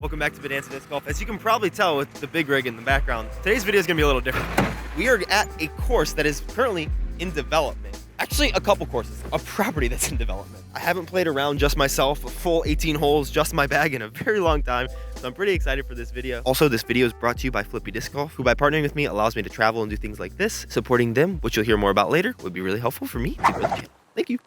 Welcome back to Boylan Disc Golf. As you can probably tell with the big rig in the background, today's video is going to be a little different. We are at a course that is currently in development. Actually, a couple courses, a property that's in development. I haven't played around just myself, a full 18 holes, just my bag in a very long time. So I'm pretty excited for this video. Also, this video is brought to you by Flippy Disc Golf, who by partnering with me allows me to travel and do things like this. Supporting them, which you'll hear more about later, would be really helpful for me to grow the channel. Thank you.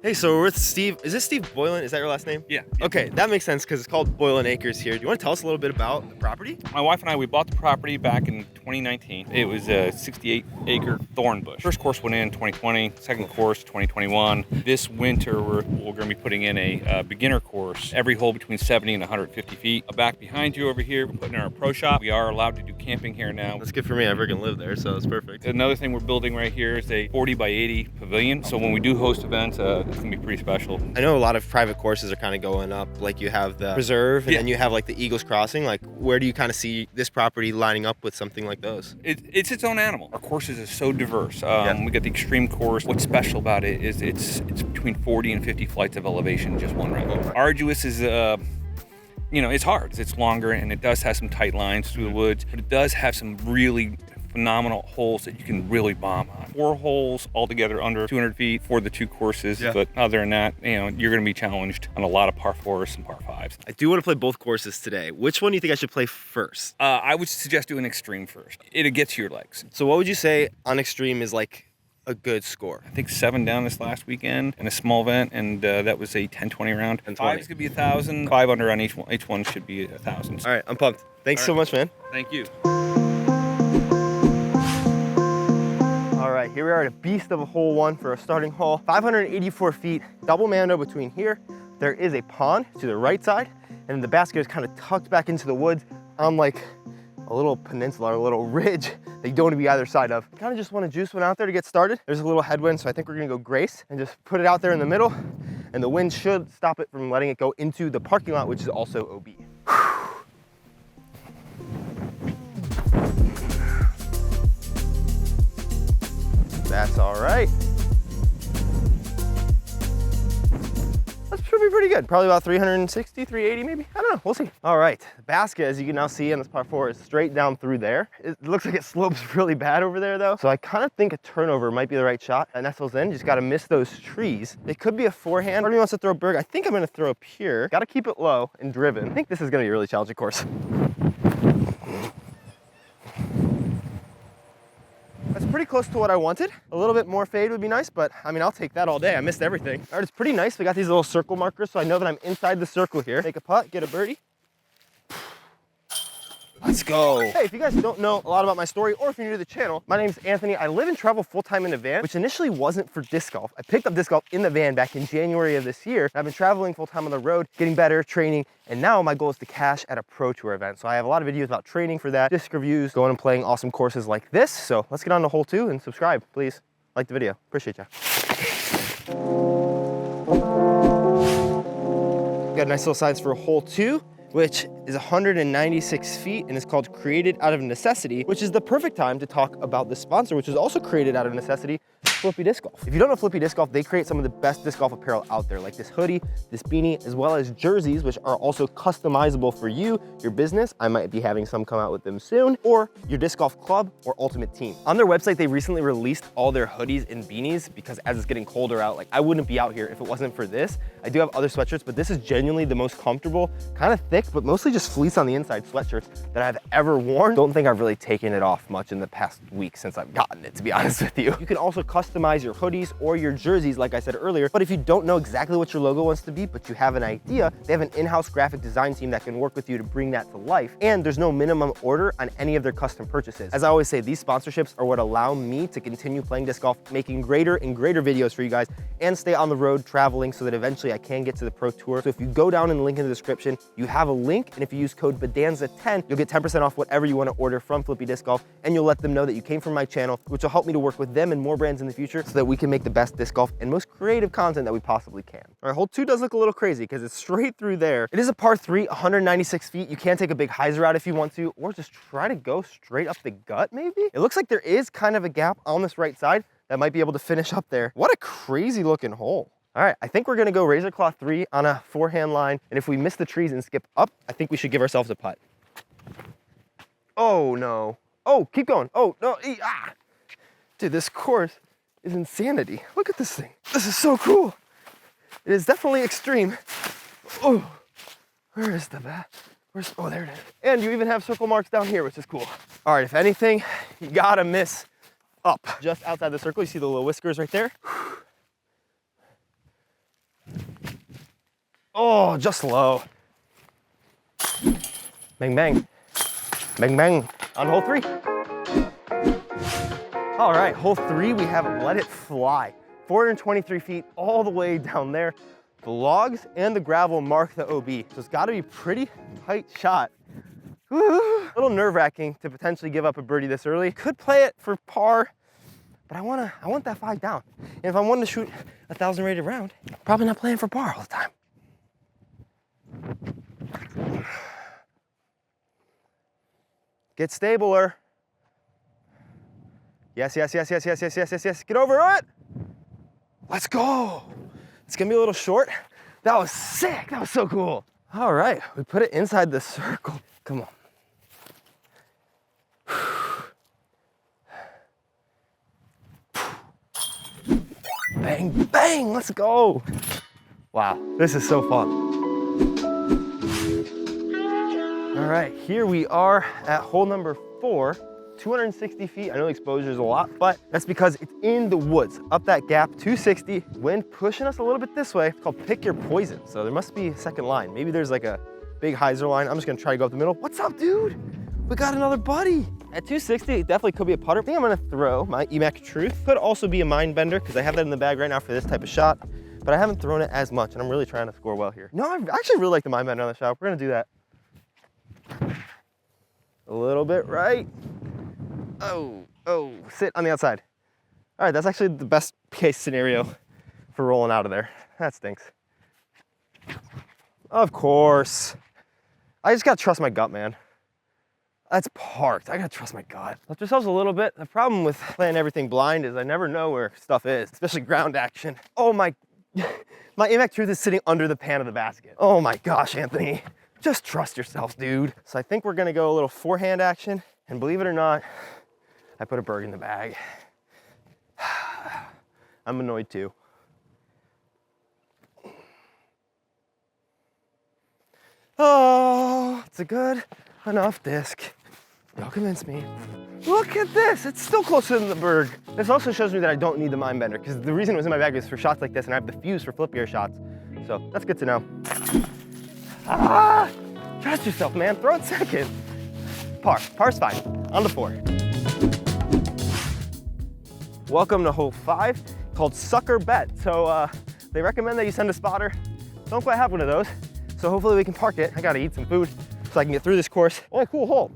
Hey, so we're with Steve. Is this Steve Boylan? Is that your last name? Yeah. Okay, that makes sense because it's called Boylan Acres here. Do you want to tell us a little bit about the property? My wife and I, we bought the property back in 2019. It was a 68-acre thorn bush. First course went in 2020, second course 2021. This winter, we're going to be putting in a beginner course, every hole between 70 and 150 feet. Back behind you over here, we're putting in our pro shop. We are allowed to do camping here now. That's good for me. I freaking live there, so it's perfect. Another thing we're building right here is a 40 by 80 pavilion. So when we do host events, it's going to be pretty special. I know a lot of private courses are kind of going up. Like you have the Preserve, and then you have like the Eagles Crossing. Like, where do you kind of see this property lining up with something like those? It's its own animal. Our courses are so diverse. We got the extreme course. What's special about it is it's between 40 and 50 flights of elevation in just one round. Arduous is it's hard. It's longer, and it does have some tight lines through the woods, but it does have some really phenomenal holes that you can really bomb on. 4 holes altogether under 200 feet for the 2 courses, but other than that, you're going to be challenged on a lot of par 4s and par 5s. I do want to play both courses today. Which one do you think I should play first? I would suggest doing extreme first. It'll get to your legs. So what would you say on extreme is like a good score? I think 7 down this last weekend in a small event, and that was a 10-20 round. 5 is going to be 1,000. 5 under on each one. Each one should be 1,000. All right, I'm pumped. Thanks so much, man. Thank you. All right, here we are at a beast of a hole 1 for a starting hole. 584 feet, double mando between here. There is a pond to the right side, and the basket is kind of tucked back into the woods on like a little peninsula or a little ridge that you don't want to be either side of. Kind of just want to juice one out there to get started. There's a little headwind, so I think we're gonna go Grace and just put it out there in the middle, and the wind should stop it from letting it go into the parking lot, which is also OB. That's all right. That should be pretty good. Probably about 360, 380 maybe. I don't know, we'll see. All right, the basket, as you can now see on this par 4, is straight down through there. It looks like it slopes really bad over there though. So I kind of think a turnover might be the right shot. That nestles in, just gotta miss those trees. It could be a forehand. Part of me wants to throw a berg. I think I'm gonna throw up here. Gotta keep it low and driven. I think this is gonna be a really challenging course. That's pretty close to what I wanted. A little bit more fade would be nice, but I mean, I'll take that all day. I missed everything. All right, it's pretty nice. We got these little circle markers, so I know that I'm inside the circle here. Take a putt, get a birdie. Let's go. Hey, if you guys don't know a lot about my story, or if you're new to the channel, my name's Anthony. I live and travel full-time in a van, which initially wasn't for disc golf. I picked up disc golf in the van back in January of this year. I've been traveling full-time on the road, getting better, training, and now my goal is to cash at a pro tour event. So I have a lot of videos about training for that, disc reviews, going and playing awesome courses like this. So let's get on to hole 2 and subscribe, please. Like the video, appreciate ya. Got nice little sides for hole 2, which is 196 feet and is called Created Out of Necessity, which is the perfect time to talk about the sponsor, which is also created out of necessity, Flippy Disc Golf. If you don't know Flippy Disc Golf, they create some of the best disc golf apparel out there, like this hoodie, this beanie, as well as jerseys, which are also customizable for you, your business. I might be having some come out with them soon, or your disc golf club or ultimate team. On their website, they recently released all their hoodies and beanies because as it's getting colder out, like I wouldn't be out here if it wasn't for this. I do have other sweatshirts, but this is genuinely the most comfortable, kind of thick, but mostly just fleece on the inside sweatshirts that I've ever worn. Don't think I've really taken it off much in the past week since I've gotten it, to be honest with you. You can also customize your hoodies or your jerseys, like I said earlier, but if you don't know exactly what your logo wants to be, but you have an idea, they have an in-house graphic design team that can work with you to bring that to life. And there's no minimum order on any of their custom purchases. As I always say, these sponsorships are what allow me to continue playing disc golf, making greater and greater videos for you guys, and stay on the road traveling so that eventually I can get to the pro tour. So if you go down in the link in the description, you have a link, and if you use code BODANZA10, you'll get 10% off whatever you want to order from Flippy Disc Golf, and you'll let them know that you came from my channel, which will help me to work with them and more brands in the future so that we can make the best disc golf and most creative content that we possibly can. All right, hole 2 does look a little crazy because it's straight through there. It is a par 3, 196 feet. You can take a big hyzer out if you want to, or just try to go straight up the gut maybe. It looks like there is kind of a gap on this right side that might be able to finish up there. What a crazy looking hole. All right, I think we're gonna go razor claw 3 on a forehand line. And if we miss the trees and skip up, I think we should give ourselves a putt. Oh no. Oh, keep going. Oh, no, ah. Dude, this course is insanity. Look at this thing. This is so cool. It is definitely extreme. Oh, where is the bat? Oh, there it is. And you even have circle marks down here, which is cool. All right, if anything, you gotta miss up. Just outside the circle, you see the little whiskers right there. Oh, just low. Bang, bang. Bang, bang. On hole 3. All right, hole 3, we have Let It Fly. 423 feet all the way down there. The logs and the gravel mark the OB, so it's gotta be a pretty tight shot. Woo. A little nerve-wracking to potentially give up a birdie this early. Could play it for par, but I want that 5 down. And if I wanted to shoot 1,000 rated round, probably not playing for par all the time. Get stabler. Yes, yes, yes, yes, yes, yes, yes, yes, yes. Get over it. Let's go. It's gonna be a little short. That was sick. That was so cool. All right, we put it inside the circle. Come on. Bang, bang, let's go. Wow, this is so fun. All right, here we are at hole number 4, 260 feet. I know the exposure is a lot, but that's because it's in the woods, up that gap, 260, wind pushing us a little bit this way. It's called pick your poison. So there must be a second line. Maybe there's like a big hyzer line. I'm just gonna try to go up the middle. What's up, dude? We got another buddy. At 260, it definitely could be a putter. I think I'm gonna throw my EMAC Truth. Could also be a mind bender because I have that in the bag right now for this type of shot, but I haven't thrown it as much and I'm really trying to score well here. No, I actually really like the mind bender on the shot. We're gonna do that. A little bit right. Oh, sit on the outside. All right, that's actually the best case scenario for rolling out of there. That stinks. Of course. I just gotta trust my gut, man. That's parked. I gotta trust my gut. Left ourselves a little bit. The problem with playing everything blind is I never know where stuff is, especially ground action. Oh my, my EMAC Truth is sitting under the pan of the basket. Oh my gosh, Anthony. Just trust yourself, dude. So I think we're gonna go a little forehand action, and believe it or not, I put a bird in the bag. I'm annoyed too. Oh, it's a good enough disc. Don't convince me. Look at this, it's still closer than the bird. This also shows me that I don't need the mind bender because the reason it was in my bag is for shots like this and I have the fuse for flippier shots. So that's good to know. Ah, trust yourself, man, throw it second. Par's fine, on the 4. Welcome to hole 5, called Sucker Bet. So they recommend that you send a spotter. Don't quite have one of those, so hopefully we can park it. I gotta eat some food so I can get through this course. Oh, a cool hole.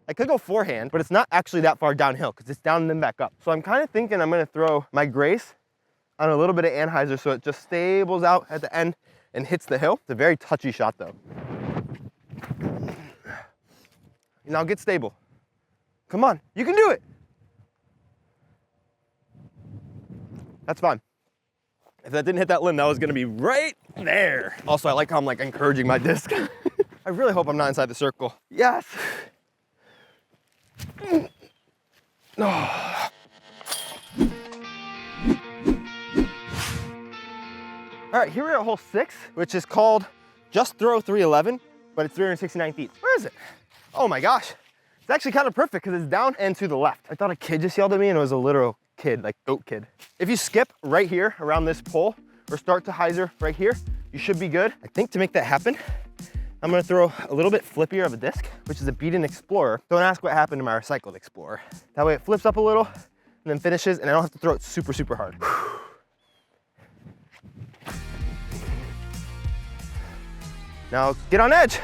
I could go forehand, but it's not actually that far downhill because it's down and then back up. So I'm kind of thinking I'm gonna throw my Grace on a little bit of anhyzer so it just stables out at the end and hits the hill. It's a very touchy shot though. Now get stable. Come on, you can do it. That's fine. If that didn't hit that limb, that was gonna be right there. Also, I like how I'm like encouraging my disc. I really hope I'm not inside the circle. Yes. Oh. All right, here we're at hole 6, which is called Just Throw 311, but it's 369 feet. Where is it? Oh my gosh. It's actually kind of perfect because it's down and to the left. I thought a kid just yelled at me and it was a literal kid, like goat kid. If you skip right here around this pole or start to hyzer right here, you should be good. I think to make that happen, I'm gonna throw a little bit flippier of a disc, which is a beat-in Explorer. Don't ask what happened to my recycled Explorer. That way it flips up a little and then finishes and I don't have to throw it super, super hard. Now get on edge.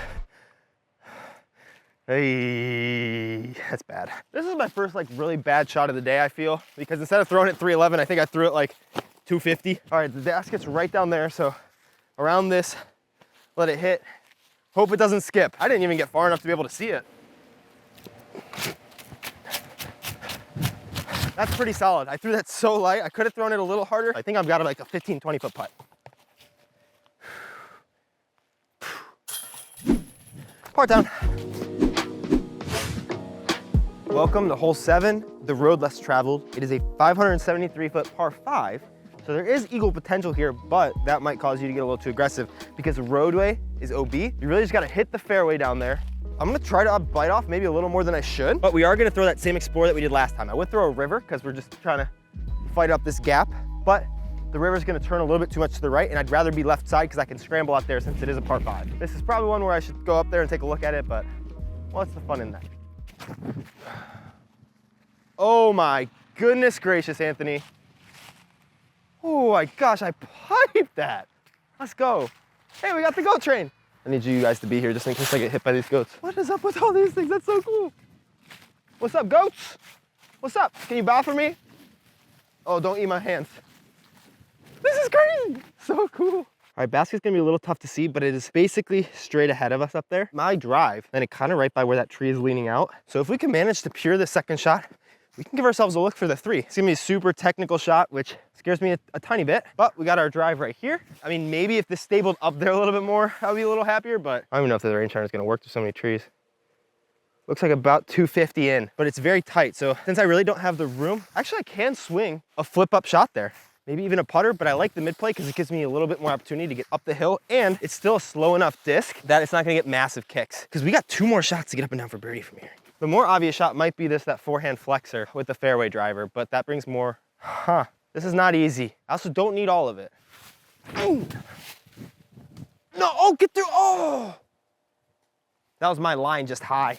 Hey, that's bad. This is my first like really bad shot of the day, I feel, because instead of throwing it 311, I think I threw it like 250. All right, the basket's right down there, so around this, let it hit. Hope it doesn't skip. I didn't even get far enough to be able to see it. That's pretty solid. I threw that so light. I could have thrown it a little harder. I think I've got like a 15, 20 foot putt. Part down. Welcome to hole 7, the road less traveled. It is a 573 foot par 5. So there is eagle potential here, but that might cause you to get a little too aggressive because the roadway is OB. You really just gotta hit the fairway down there. I'm gonna try to bite off maybe a little more than I should, but we are gonna throw that same Explorer that we did last time. I would throw a river because we're just trying to fight up this gap, but the river's gonna turn a little bit too much to the right, and I'd rather be left side because I can scramble out there since it is a par 5. This is probably one where I should go up there and take a look at it, but what's the fun in that? Oh my goodness gracious, Anthony. Oh my gosh, I piped that. Let's go. Hey, we got the goat train. I need you guys to be here just in case I get hit by these goats. What is up with all these things? That's so cool. What's up, goats? What's up? Can you bow for me? Oh, don't eat my hands. This is crazy. So cool. All right, basket's gonna be a little tough to see, but it is basically straight ahead of us up there. My drive, and it kind of right by where that tree is leaning out. So if we can manage to pure the second shot, we can give ourselves a look for the 3. It's gonna be a super technical shot, which scares me a tiny bit, but we got our drive right here. I mean, maybe if this stabled up there a little bit more, I'll be a little happier, but I don't even know if the range iron is gonna work. There's so many trees. Looks like about 250 in, but it's very tight. So since I really don't have the room, actually I can swing a flip up shot there. Maybe even a putter, but I like the mid play because it gives me a little bit more opportunity to get up the hill, and it's still a slow enough disc that it's not gonna get massive kicks because we got 2 more shots to get up and down for birdie from here. The more obvious shot might be that forehand flexor with the fairway driver, but that brings more, this is not easy. I also don't need all of it. Ooh. No, oh, get through, oh! That was my line just high.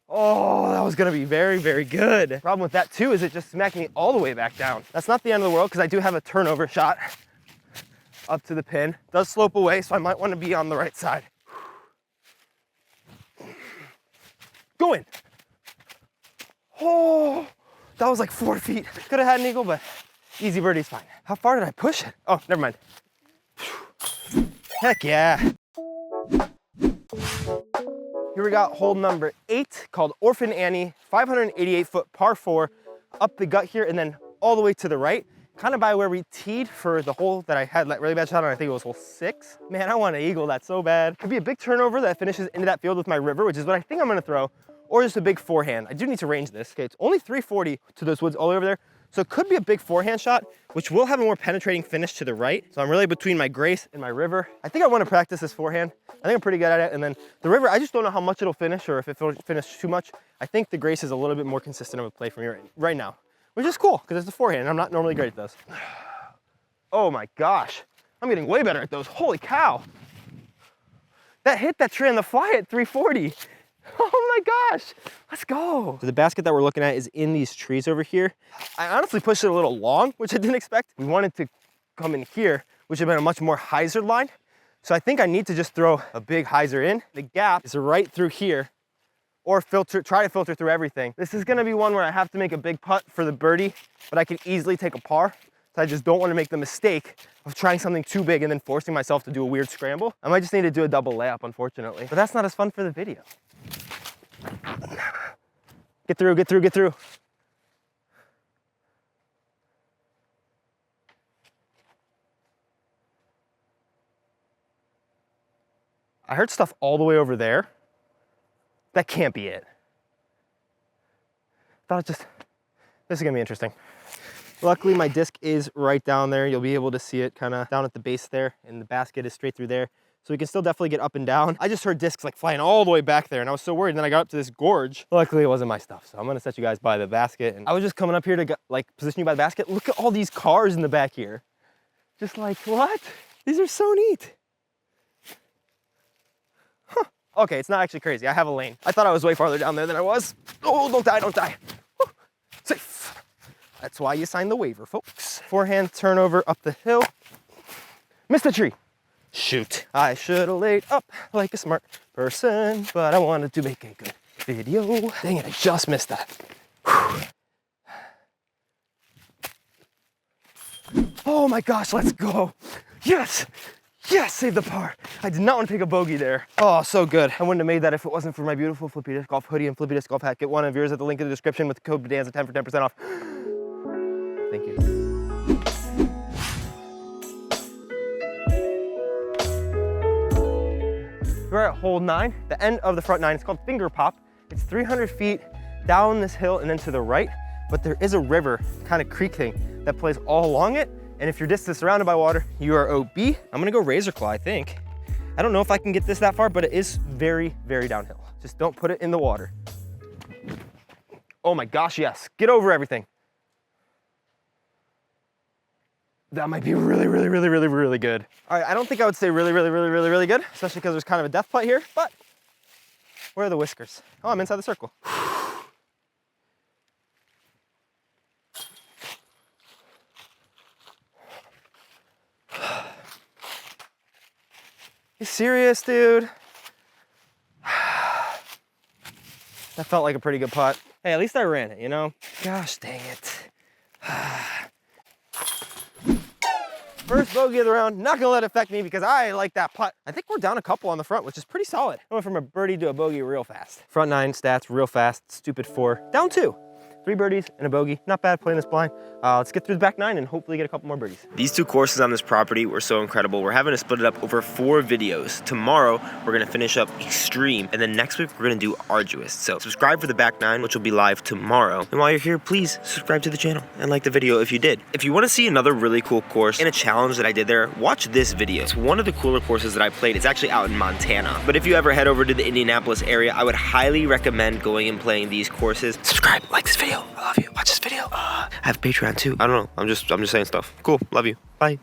Oh, that was gonna be very, very good. The problem with that too is it just smacked me all the way back down. That's not the end of the world because I do have a turnover shot up to the pin. It does slope away, so I might wanna be on the right side. Go in. Oh, that was like 4 feet. Could have had an eagle, but easy birdie's fine. How far did I push it? Oh, never mind. Heck yeah. Here we got hole number 8 called Orphan Annie, 588 foot par 4, up the gut here and then all the way to the right, kind of by where we teed for the hole that I had that really bad shot on. I think it was hole 6. Man, I want an eagle that so bad. Could be a big turnover that finishes into that field with my river, which is what I think I'm gonna throw, or just a big forehand. I do need to range this. Okay, it's only 340 to those woods all the way over there. So it could be a big forehand shot, which will have a more penetrating finish to the right. So I'm really between my Grace and my river. I think I want to practice this forehand. I think I'm pretty good at it. And then the river, I just don't know how much it'll finish or if it'll finish too much. I think the Grace is a little bit more consistent of a play for me right now, which is cool because it's a forehand. I'm not normally great at those. Oh my gosh. I'm getting way better at those. Holy cow. That hit that tree on the fly at 340. Oh my gosh, let's go. So the basket that we're looking at is in these trees over here. I honestly pushed it a little long, which I didn't expect. We wanted to come in here, which would have been a much more hyzer line. So I think I need to just throw a big hyzer in. The gap is right through here, or try to filter through everything. This is gonna be one where I have to make a big putt for the birdie, but I can easily take a par. So I just don't want to make the mistake of trying something too big and then forcing myself to do a weird scramble. I might just need to do a double layup, unfortunately. But that's not as fun for the video. Get through, get through, get through. I heard stuff all the way over there. That can't be it. This is gonna be interesting. Luckily, my disc is right down there. You'll be able to see it kind of down at the base there, and the basket is straight through there. So we can still definitely get up and down. I just heard discs like flying all the way back there, and I was so worried. And then I got up to this gorge. Luckily, it wasn't my stuff. So I'm gonna set you guys by the basket. And I was just coming up here to like position you by the basket. Look at all these cars in the back here. Just like, what? These are so neat. Huh. Okay, it's not actually crazy. I have a lane. I thought I was way farther down there than I was. Oh, don't die, don't die. Woo. Safe. That's why you sign the waiver, folks. Forehand turnover up the hill. Missed the tree. Shoot, I should have laid up like a smart person, but I wanted to make a good video. Dang it, I just missed that. Whew. Oh my gosh, let's go. Yes, yes, save the par. I did not want to take a bogey there. Oh, so good. I wouldn't have made that if it wasn't for my beautiful Flippy Disc Golf hoodie and Flippy Disc Golf hat. Get one of yours at the link in the description with the code BONANZA10 for 10% off. We're at hole 9, the end of the front 9. It's called Finger Pop. It's 300 feet down this hill and then to the right, but there is a river, kind of creek thing, that plays all along it. And if your disc is surrounded by water, you are OB. I'm gonna go Razor Claw, I think. I don't know if I can get this that far, but it is very, very downhill. Just don't put it in the water. Oh my gosh, yes. Get over everything. That might be really, really, really, really, really good. All right, I don't think I would say really, really, really, really, really good, especially because there's kind of a death putt here, but where are the whiskers? Oh, I'm inside the circle. You serious, dude? That felt like a pretty good putt. Hey, at least I ran it, you know? Gosh dang it. First bogey of the round, not gonna let it affect me because I like that putt. I think we're down a couple on the front, which is pretty solid. I went from a birdie to a bogey real fast. Front 9 stats, real fast, stupid 4, down 2. 3 birdies and a bogey, not bad playing this blind. Let's get through the back 9 and hopefully get a couple more birdies. These 2 courses on this property were so incredible. We're having to split it up over 4 videos. Tomorrow, we're gonna finish up Extreme, and then next week, we're gonna do Arduous. So subscribe for the back 9, which will be live tomorrow. And while you're here, please subscribe to the channel and like the video if you did. If you wanna see another really cool course and a challenge that I did there, watch this video. It's one of the cooler courses that I played. It's actually out in Montana. But if you ever head over to the Indianapolis area, I would highly recommend going and playing these courses. Subscribe, like this video. I love you. Watch this video. I have Patreon too. I don't know. I'm just saying stuff. Cool. Love you. Bye.